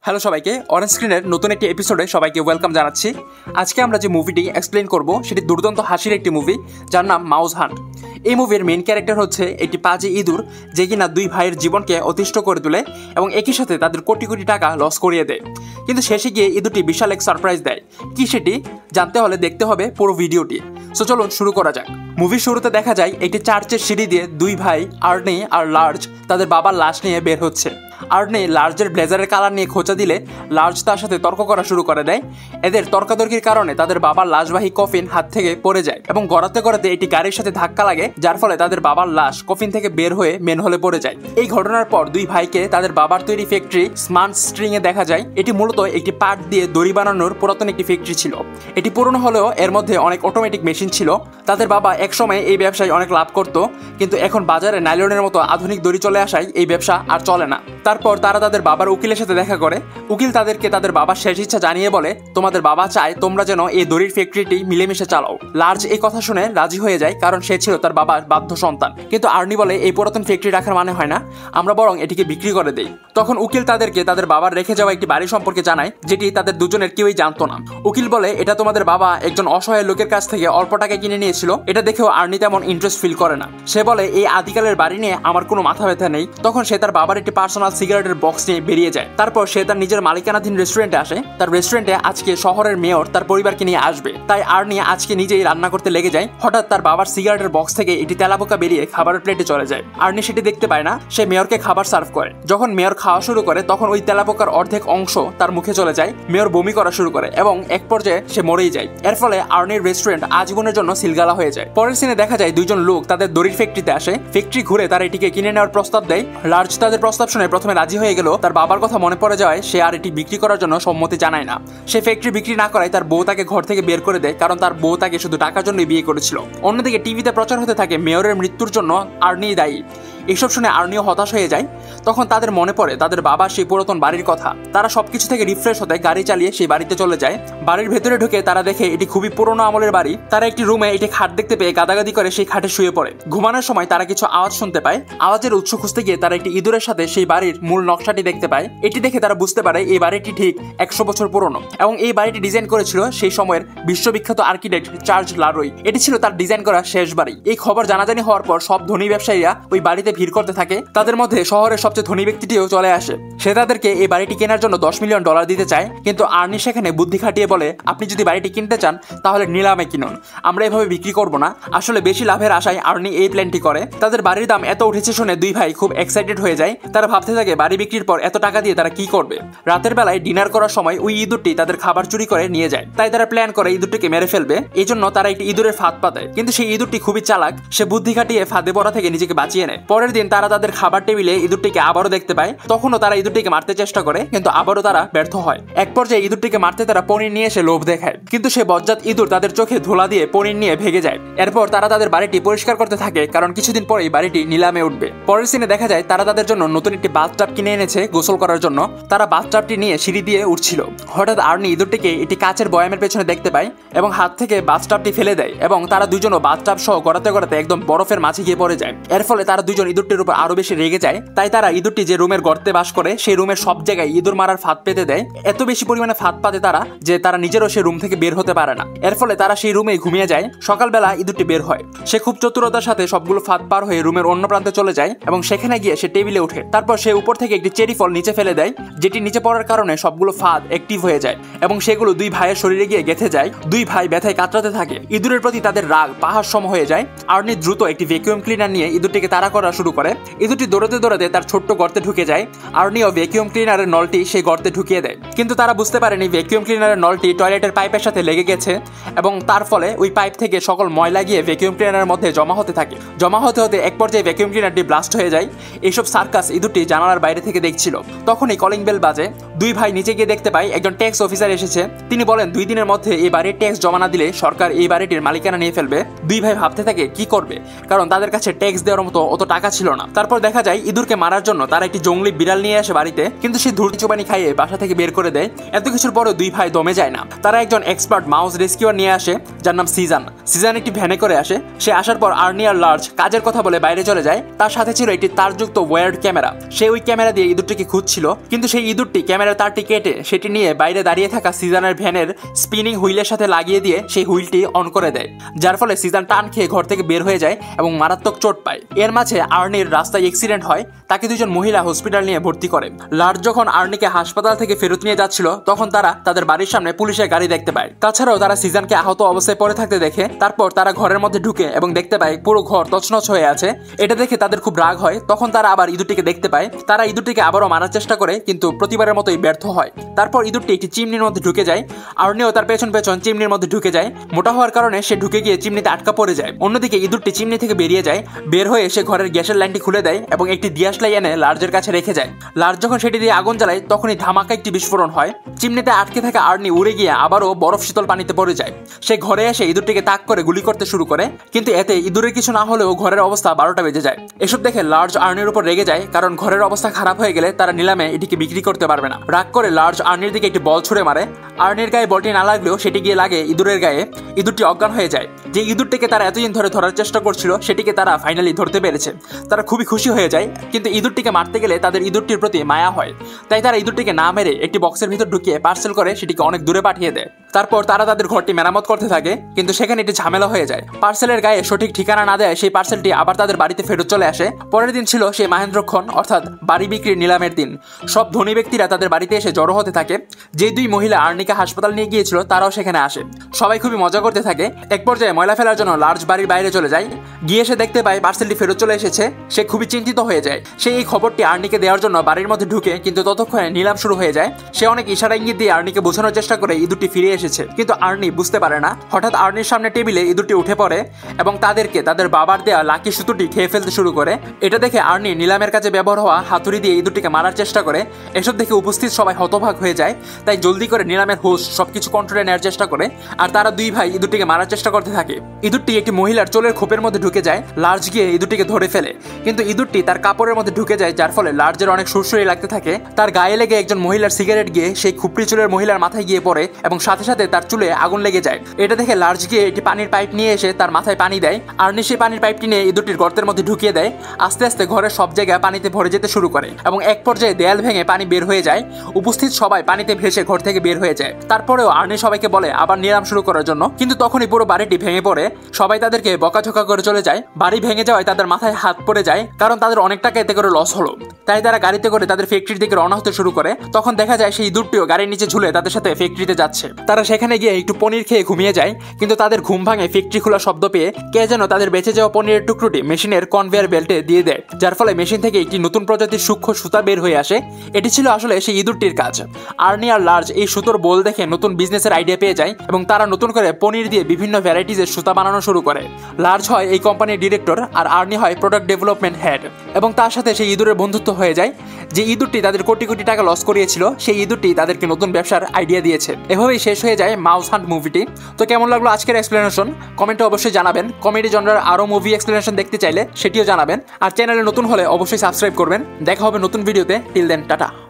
Hello সবাইকে, orange স্ক্রিনের নতুন একটি এপিসোডে সবাইকে ওয়েলকাম জানাচ্ছি। আজকে আমরা যে মুভিটি এক্সপ্লেন করব সেটি দুর্দান্ত হাসির একটি মুভি, যার নাম মাউস হান্ট। এই মুভির মেইন ক্যারেক্টার হচ্ছে একটি পাজি ইঁদুর, যে কিনা দুই ভাইয়ের জীবনকে অতিষ্ঠ করে তোলে এবং একই সাথে তাদের কোটি কোটি টাকা লস করিয়ে দেয়। কিন্তু শেষে গিয়ে ইঁদুরটি বিশাল এক সারপ্রাইজ দেয়। কি সেটি জানতে হলে দেখতে হবে পুরো ভিডিওটি। সো চলুন শুরু করা যাক। মুভির শুরুতে দেখা যায় একটি চার্চের সিঁড়ি দিয়ে দুই ভাই আর্নি আর লার্জ তাদের বাবার লাশ নিয়ে বের হচ্ছে। আর্নি লার্জের ব্লেজারের কালার নিয়ে খোঁচা দিলে লার্জ তার সাথে তর্ক করা শুরু করে দেয়। এদের তর্কাতর্কির কারণে তাদের বাবার লাশবাহী কফিন হাত থেকে পড়ে যায় এবং গড়াতে গড়াতে একটি গাড়ির সাথে ধাক্কা লাগে, যার ফলে তাদের বাবার লাশ কফিন থেকে বের হয়ে মেন হলে পড়ে যায়। এই ঘটনার পর দুই ভাইকে তাদের বাবার তৈরি ফ্যাক্টরি স্মার্ট স্ট্রিং এ দেখা যায়। এটি মূলত একটি পাট দিয়ে দড়ি বানানোর পুরাতন একটি ফ্যাক্টরি ছিল। এটি পুরনো হলেও এর মধ্যে অনেক অটোমেটিক মেশিন ছিল। তাদের বাবা একসময় এই ব্যবসায় অনেক লাভ করত, কিন্তু এখন বাজারে নাইলনের মতো আধুনিক দড়ি চলে আসায় এই ব্যবসা আর চলে না। তারপর তারা তাদের বাবার উকিলের সাথে দেখা করে। উকিল তাদেরকে তাদের বাবার শেষ ইচ্ছা জানিয়ে বলে, তোমাদের বাবা চায় তোমরা যেন এই দড়ির ফ্যাক্টরিটি মিলেমিশে চালাও। লার্জ এই কথা শুনে রাজি হয়ে যায়, কারণ সে ছিল তার বাবার বাধ্য সন্তান। কিন্তু আর্নি বলে, এই পুরাতন ফ্যাক্টরি রাখার মানে হয় না, আমরা বরং এটিকে বিক্রি করে দেই। তখন উকিল তাদেরকে তাদের বাবার রেখে যাওয়া একটি বাড়ি সম্পর্কে জানায়, যেটি তাদের দুজনের কেউই জানতো না। উকিল বলে, এটা তোমাদের বাবা একজন অসহায় লোকের কাছ থেকে অল্প টাকায় কিনে নিয়েছিল। এটা দেখেও আর্নি তেমন ইন্টারেস্ট ফিল করে না। সে বলে, এই আদিকালের বাড়ি নিয়ে আমার কোনো মাথা ব্যথা নেই। তখন সে তার বাবার একটি পার্সোনাল সিগারেটের বক্স নিয়ে বেরিয়ে যায়। তারপর সে তার নিজের মালিকানাধীন রেস্টুরেন্টে আসে। তার রেস্টুরেন্টে আজকে শহরের মেয়র তার পরিবারকে নিয়ে আসবে, তাই আর্নি আজকে নিজেই রান্না করতে লেগে যায়। হঠাৎ তার বাবার সিগারেটের বক্স থেকে একটি তেলাপোকা বেরিয়ে খাবারের প্লেটে চলে যায়। আর্নি সেটি দেখতে পায় না। সে মেয়রকে খাবার সার্ভ করে। যখন মেয়র খাওয়া শুরু করে তখন ওই তেলাপোকার অর্ধেক অংশ তার মুখে চলে যায়। মেয়র বমি করা শুরু করে এবং এক পর্যায়ে সে মরেই যায়। এর ফলে আর্নির রেস্টুরেন্ট আজীবনের জন্য সিলগালা হয়ে যায়। পরের সিনে দেখা যায় দুইজন লোক তাদের দড়ির ফ্যাক্টরিতে আসে। ফ্যাক্টরি ঘুরে তারা এটিকে কিনে নেওয়ার প্রস্তাব দেয়। লার্জ তাদের প্রস্তাব শুনে প্রথমে রাজি হয়ে গেল। তার বাবার কথা মনে পড়ে যাওয়ায় সে আর এটি বিক্রি করার জন্য সম্মতি জানায় না। সে ফ্যাক্টরি বিক্রি না করায় তার বউ তাকে ঘর থেকে বের করে দেয়, কারণ তার বউ তাকে শুধু টাকার জন্যই বিয়ে করেছিল। অন্যদিকে টিভিতে প্রচার হতে থাকে মেয়রের মৃত্যুর জন্য আর্নি দায়ী। এসব শুনে আর্নিও হতাশ হয়ে যায়। তখন তাদের মনে পড়ে তাদের বাবা সেই পুরাতন বাড়ির কথা। তারা সবকিছু থেকে রিফ্রেশ হতে গাড়ি চালিয়ে সেই বাড়িতে চলে যায়। বাড়ির ভেতরে ঢুকে তারা দেখে এটি খুবই পুরনো আমলের বাড়ি। তারা একটি রুমে এটি খাট দেখতে পেয়ে গাদাগাদি করে সেই খাটে শুয়ে পড়ে। ঘুমানোর সময় তারা কিছু আওয়াজ শুনতে পায়। আওয়াজের উৎস খুঁজতে গিয়ে তারা একটি ইঁদুরের সাথে সেই বাড়ির মূল নকশাটি দেখতে পায়। এটি দেখে তারা বুঝতে পারে এই বাড়িটি ঠিক 100 বছর পুরনো এবং এই বাড়িটি ডিজাইন করেছিল সেই সময়ের বিশ্ববিখ্যাত আর্কিটেক্ট চার্লস লারোই। এটি ছিল তার ডিজাইন করা শেষ বাড়ি। এই খবর জানাজানি হওয়ার পর সব ধনী ব্যবসায়ীরা ওই বাড়িতে ভিড় করতে থাকে। তাদের মধ্যে শহরের সবচেয়ে ধনী ব্যক্তিটিও চলে আসে। সে তাদেরকে এই বাড়িটি কেনার জন্য $10 মিলিয়ন দিতে চায়। কিন্তু আর্নি সেখানে বুদ্ধি খাটিয়ে বলে, আপনি যদি বাড়িটি কিনতে চান তাহলে নিলামে কিনুন, আমরা এভাবে বিক্রি করব না। আসলে বেশি লাভের আশায় আর্নি এই প্ল্যানটি করে। তাদের বাড়ির দাম এত উঠেছে শুনে দুই ভাই খুব এক্সাইটেড হয়ে যায়। তারা ভাবতে থাকে বাড়ি বিক্রির পর এত টাকা দিয়ে তারা কি করবে। রাতের বেলায় ডিনার করার সময় ওই ইঁদুরটি তাদের খাবার চুরি করে নিয়ে যায়। তাই তারা প্ল্যান করে ইঁদুরটিকে মেরে ফেলবে। এই জন্য তারা একটি ইঁদুরের ফাঁদ পাতায়। কিন্তু সেই ইঁদুরটি খুবই চালাক। সে বুদ্ধি খাটিয়ে ফাঁদে পড়া থেকে নিজেকে বাঁচিয়ে নেয়। পরের দিন তারা তাদের খাবার টেবিলে ইঁদুরটিকে আবারও দেখতে পায়। তখনও তারা ইঁদুরটিকে মারতে চেষ্টা করে, কিন্তু আবারও তারা ব্যর্থ হয়। এক পর্যায়ে ইঁদুরটিকে মারতে তারা পনির নিয়ে এসে লোভ দেখায়, কিন্তু সে বজ্জাত ইঁদুর তাদের চোখে ধোলা দিয়ে পনির নিয়ে ভেগে যায়। এরপর তারা তাদের বাড়িটি পরিষ্কার করতে থাকে, কারণ কিছুদিন পরেই বাড়িটি নিলামে উঠবে। পরের সিনে দেখা যায় তারা তাদের জন্য নতুন একটি বাথটাব কিনে এনেছে গোসল করার জন্য। তারা বাথটাবটি নিয়ে সিঁড়ি দিয়ে উঠছিল। হঠাৎ আর্নি ইঁদুরটিকে একটি কাচের বয়ামের পেছনে দেখতে পায় এবং হাত থেকে বাথটাবটি ফেলে দেয় এবং তারা দুজনও বাথটাব সহ গড়াতে গড়াতে একদম বরফের মাঝে গিয়ে পড়ে যায়। এর ফলে তারা দুজন ইঁদুরটির উপর আরো বেশি রেগে যায়। তাই তারা ইঁদুরটি যে রুমের গর্তে বাস করে সেই রুমের সব জায়গায় ইঁদুর মারার ফাঁদ পেতে দেয়। এত বেশি পরিমাণে ফাঁদ পাতে তারা যে তারা নিজেরও সেই রুম থেকে বের হতে পারে না। এর ফলে তারা সেই রুমে ঘুমিয়ে যায়। সকালবেলা ইঁদুরটি বের হয়। সে খুব চতুরতার সাথে সবগুলো ফাঁদ পার হয়ে রুমের অন্য প্রান্তে চলে যায় এবং সেখানে গিয়ে সে টেবিলে ওঠে। তারপর সে উপর থেকে একটি চেরি ফল নিচে ফেলে দেয়, যেটি নিচে পড়ার কারণে সবগুলো ফাঁদ অ্যাক্টিভ হয়ে যায় এবং সেগুলো দুই ভাইয়ের শরীরে গিয়ে গেঁথে যায়। দুই ভাই ব্যথায় কাতরাতে থাকে। ইঁদুরের প্রতি তাদের রাগ পাহাড় সম হয়ে যায়। আর্নি দ্রুত একটি ভ্যাকুয়াম ক্লিনার নিয়ে ইঁদুরটিকে তাড়া করা শুরু করে। ইঁদুরটি দৌড়াতে দৌড়াতে তার ছোট্ট গর্তে ঢুকে যায়। আর্নিও ভ্যাকুয়াম ক্লিনারের নলটি সেই গর্তে ঢুকিয়ে দেয়, কিন্তু তারা বুঝতে পারেনি ভ্যাকুয়াম ক্লিনারের নলটি টয়লেটের পাইপের সাথে লেগে গেছে এবং তার ফলে ওই পাইপ থেকে সকল ময়লা গিয়ে ভ্যাকুয়াম ক্লিনারের মধ্যে জমা হতে থাকে। জমা হতে হতে এক পর্যায়ে ভ্যাকুয়াম ক্লিনারটি ব্লাস্ট হয়ে যায়। এইসব সার্কাস ইঁদুরটি জানালার বাইরে থেকে দেখছিল। তখনই কলিং বেল বাজে। দুই ভাই নিচে গিয়ে দেখতে পায় একজন ট্যাক্স অফিসার এসেছে। তিনি বলেন 2 দিনের মধ্যে এই বাড়ির ট্যাক্স জমা না দিলে সরকার এই বাড়িটির মালিকানা নিয়ে ফেলবে। দুই ভাই ভাবতে থাকে কি করবে, কারণ তাদের কাছে ট্যাক্স দেওয়ার মতো অত টাকা ছিল না। তারপর দেখা যায় ইঁদুরকে মারার জন্য তারা একটি জঙ্গলি বিড়াল নিয়ে আসে বাড়িতে, কিন্তু সে ধূর্তি চুবানি খাইয়ে বাসা থেকে বের করে করে দেয়। এত কিছুর পরেও দুই ভাই দমে যায় না। তারা একজন এক্সপার্ট মাউস রেস্কিউয়ার নিয়ে আসে যার নাম সিজান একটি ভ্যানে করে আসে। সে আসার পর আর্নি আর লার্জ কাজের কথা বলে বাইরে চলে যায়। তার সাথে ছিল একটি তারযুক্ত ওয়্যার্ড ক্যামেরা। সে ওই ক্যামেরা দিয়ে ইঁদুরটিকে খুঁজছিল, কিন্তু সেই ইঁদুরটি ক্যামেরার তারটি কেটে সেটি নিয়ে বাইরে দাঁড়িয়ে থাকা সিজানের ভ্যানের স্পিনিং হুইলের সাথে লাগিয়ে দিয়ে সেই হুইলটি অন করে দেয়, যার ফলে সিজান টান খেয়ে ঘর থেকে বের হয়ে যায় এবং মারাত্মক চোট পায়। এর মাঝে আর্নির রাস্তায় অ্যাক্সিডেন্ট হয়, তাকে দুজন মহিলা হসপিটাল নিয়ে ভর্তি করে। লার্জ যখন আর্নিকে হাসপাতাল থেকে ফেরত নিয়ে যাচ্ছিল তখন তারা তাদের বাড়ির সামনে পুলিশের গাড়ি দেখতে পায়। তাছাড়াও তারা সিজানকে আহত অবস্থায় পড়ে থাকতে দেখে। তারপর তারা ঘরের মধ্যে ঢুকে এবং দেখতে পায় পুরো ঘর তছনছ হয়ে আছে। এটা দেখে তাদের খুব রাগ হয়। তখন তারা আবার ইঁদুরটিকে দেখতে পায়। তারা ইঁদুরটিকে আবারও মারার চেষ্টা করে, কিন্তু প্রতিবারের মতোই ব্যর্থ হয়। তারপর ইঁদুরটি একটি চিমনির মধ্যে ঢুকে যায়। আর্নিও তার পেছন পেছন চিমনির মধ্যে ঢুকে যায়। মোটা হওয়ার কারণে সে ঢুকে গিয়ে চিমনিতে আটকা পড়ে যায়। অন্যদিকে ইঁদুরটি চিমনি থেকে বেরিয়ে যায়। বের হয়ে সে ঘরের গ্যাসের লাইনটি খুলে দেয় এবং একটি দিয়াশলাই এনে লার্জের কাছে রেখে যায়। লার্জ যখন সেটি দিয়ে আগুন জ্বালায় তখনই ধামাকা একটি বিস্ফোরণ হয়। চিমনিতে আটকে থাকা আর্নি উড়ে গিয়ে আবারও বরফ শীতল পানিতে পড়ে যায়। সে ঘরে এসে ইঁদুরটিকে তাক করে গুলি করতে শুরু করে, কিন্তু এতে ইঁদুরের কিছু না হলেও ঘরের অবস্থা 12টা বেজে যায়। এসব দেখে লার্জ আর্নির উপর রেগে যায়, কারণ ঘরের অবস্থা খারাপ হয়ে গেলে তারা নিলামে এটিকে বিক্রি করতে পারবে না। রাগ করে লার্জ আর্নির দিকে একটি বল ছুড়ে মারে। আর্নির গায়ে বলটি না লাগলেও সেটি গিয়ে লাগে ইঁদুরের গায়ে। ইঁদুরটি অজ্ঞান হয়ে যায়। যে ইঁদুরটিকে তারা এতদিন ধরে ধরার চেষ্টা করছিল সেটিকে তারা ফাইনালি ধরতে পেরেছে। তারা খুবই খুশি হয়ে যায়, কিন্তু ইঁদুরটিকে মারতে গেলে তাদের ইঁদুরটির প্রতি মায়া হয়। তাই তারা ইঁদুরটিকে না মেরে একটি বক্সের ভিতর ঢুকিয়ে পার্সেল করে সেটিকে অনেক দূরে পাঠিয়ে দেয়। তারপর তারা তাদের ঘরটি মেরামত করতে থাকে, কিন্তু সেখানে একটি ঝামেলা হয়ে যায়। পার্সেলের গায়ে সঠিক ঠিকানা না দেয় সেই পার্সেলটি আবার তাদের বাড়িতে ফেরত চলে আসে। পরের দিন ছিল সেই মাহেন্দ্রক্ষণ, অর্থাৎ বাড়ি বিক্রির নিলামের দিন। সব ধনী ব্যক্তিরা তাদের বাড়িতে এসে জড়ো হতে থাকে। যে দুই মহিলা আর্নিকে হাসপাতাল নিয়ে গিয়েছিল তারাও সেখানে আসে। সবাই খুবই মজা করতে থাকে। এক পর্যায়ে ময়লা ফেলার জন্য লার্জ বাড়ির বাইরে চলে যায়। গিয়ে সে দেখতে পায় পার্সেলটি ফেরত চলে এসেছে। সে খুবই চিন্তিত হয়ে যায়। সে এই খবরটি আর্নিকে দেওয়ার জন্য বাড়ির মধ্যে ঢুকে, কিন্তু ততক্ষণে নিলাম শুরু হয়ে যায়। সে অনেক ইশারা ইঙ্গিত দিয়ে আর্নিকে বোঝানোর চেষ্টা করে ইঁদুরটি ফিরে এসেছে, কিন্তু আর্নি বুঝতে পারে না। হঠাৎ আর্নির সামনে টেবিলে ইঁদুরটি উঠে পড়ে এবং তাদেরকে তাদের বাবার দেয়া লাকি সুতোটি খেয়ে ফেলতে শুরু করে। এটা দেখে আর্নি নিলামের কাজে ব্যবহার হওয়া হাতুড়ি দিয়ে ইঁদুরটিকে মারার চেষ্টা করে। এসব দেখে উপস্থিত সবাই হতবাক হয়ে যায়। তাই জলদি করে নিলামের হোস্ট সবকিছু কন্ট্রোলে নেওয়ার চেষ্টা করে, আর তারা দুই ভাই ইঁদুরটিকে মারার চেষ্টা করতে থাকে। ইঁদুরটি একটি মহিলার চুলের খোপের মধ্যে ঢুকে যায়। লার্জ গিয়ে ইঁদুরটিকে ধরে ফেলে, কিন্তু ইঁদুরটি তার কাপড়ের মধ্যে ঢুকে যায়, যার ফলে লার্জের অনেক সুরসুরি লাগতে থাকে। তার গায়ে লেগে একজন মহিলার সিগারেট গিয়ে সেই খুপড়ি চুলের মহিলার মাথায় গিয়ে পড়ে এবং সাথে সাথে তার চুলে আগুন লেগে যায়। এটা দেখে লার্জ গিয়ে একটি পানির পাইপ নিয়ে এসে তার মাথায় পানি দেয়। আর্নি সেই পানির পাইপটি নিয়ে ইঁদুরটির গর্তের মধ্যে ঢুকিয়ে দেয়। আস্তে আস্তে ঘরের সব জায়গায় পানিতে ভরে যেতে শুরু করে এবং এক পর্যায়ে দেয়াল ভেঙে পানি বের হয়ে যায়। উপস্থিত সবাই পানিতে ভেসে ঘর থেকে বের হয়ে যায়। তারপরেও আর্নি সবাইকে বলে আবার নিলাম শুরু করার জন্য, কিন্তু তখনই পুরো বাড়িটি ভেঙে পড়ে। সবাই তাদেরকে বকাঝকা করে চলে যায়। বাড়ি ভেঙে যাওয়ায় তাদের মাথায় হাত পড়ে যায়, কারণ তাদের অনেক টাকা এতে করে লস হলো। তাই তারা গাড়িতে করে তাদের ফ্যাক্টরির দিকে রওনা হতে শুরু করে। তখন দেখা যায় সেই ইঁদুরটিও গাড়ির নিচে ঝুলে তাদের সাথে ফ্যাক্টরিতে যাচ্ছে। তারা সেখানে গিয়ে একটু পনির খেয়ে ঘুমিয়ে যায়, কিন্তু তাদের ঘুম ভাঙে ফ্যাক্টরি খোলা শব্দ পেয়ে। কে যেন তাদের বেঁচে যাওয়া পনিরের টুকরোটি মেশিনের কনভেয়ার বেল্টে দিয়ে দেয়, যার ফলে মেশিন থেকে একটি নতুন প্রজাতির সূক্ষ্ম সুতা বের হয়ে আসে। এটি ছিল আসলে সেই ইঁদুরটির কাজ। আর্নি আর লার্জ এই সুতোর বোল দেখে নতুন বিজনেসের আইডিয়া পেয়ে যায় এবং তারা নতুন করে পনির দিয়ে বিভিন্ন ভ্যারাইটিজের সুতা বানানো শুরু করে। লার্জ হয় এই কোম্পানির ডিরেক্টর আর আর্নি হয় প্রোডাক্ট ডেভেলপমেন্ট হেড, এবং তার সাথে সেই ইঁদুরের বন্ধুত্ব হয়ে যায়। যে ইঁদুরটি তাদের কোটি কোটি টাকা লস করিয়েছিল সেই ইঁদুরটি তাদেরকে নতুন ব্যবসার আইডিয়া দিয়েছে। এভাবেই শেষ হয়ে যায় মাউস হান্ট মুভিটি। তো কেমন লাগলো আজকের এক্সপ্লেনেশন কমেন্টে অবশ্যই জানাবেন। কমেডি জনরার আরও মুভি এক্সপ্লেনেশন দেখতে চাইলে সেটিও জানাবেন। আর চ্যানেলে নতুন হলে অবশ্যই সাবস্ক্রাইব করবেন। দেখা হবে নতুন ভিডিওতে। Till then, tata.